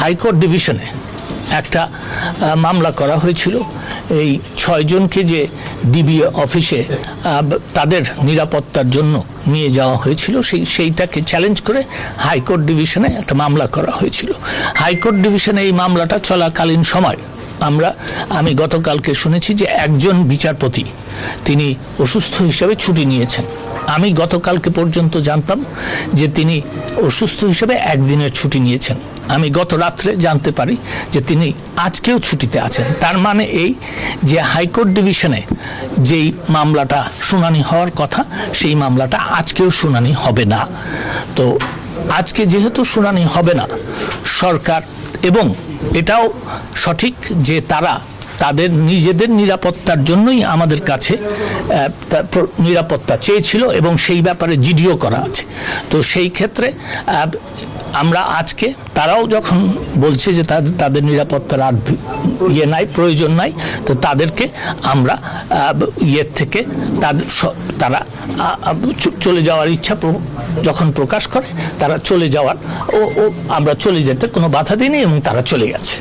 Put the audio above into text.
High court ডিভিশনে একটা মামলা করা হয়েছিল। এই 6 জনকে যে ডিবি অফিসে তাদের নিরাপত্তার জন্য নিয়ে যাওয়া হয়েছিল, সেইটাকে চ্যালেঞ্জ করে হাইকোর্ট ডিভিশনে একটা মামলা করা হয়েছিল। হাইকোর্ট ডিভিশনে এই মামলাটা চলাকালীন সময় আমি গতকালকে শুনেছি যে একজন বিচারপতি তিনি অসুস্থ হিসেবে ছুটি নিয়েছেন। আমি গতকালকে পর্যন্ত জানতাম যে তিনি অসুস্থ হিসেবে একদিনের ছুটি নিয়েছেন। আমি গত রাত্রে জানতে পারি যে তিনি আজকেও ছুটিতে আছেন। তার মানে এই যে হাইকোর্ট ডিভিশনে যেই মামলাটা শুনানি হওয়ার কথা, সেই মামলাটা আজকেও শুনানি হবে না। তো আজকে যেহেতু শুনানি হবে না, সরকার, এবং এটাও সঠিক যে তাদের নিজেদের নিরাপত্তার জন্যই আমাদের কাছে নিরাপত্তা চেয়েছিল এবং সেই ব্যাপারে জিডিও করা আছে। তো সেই ক্ষেত্রে আমরা আজকে তারাও যখন বলছে যে তাদের নিরাপত্তার আর প্রয়োজন নাই, তো তাদেরকে আমরা থেকে তারা চলে যাওয়ার ইচ্ছা যখন প্রকাশ করে, তারা চলে যাওয়ার আমরা চলে যেতে কোনো বাধা দিইনি এবং তারা চলে গেছে।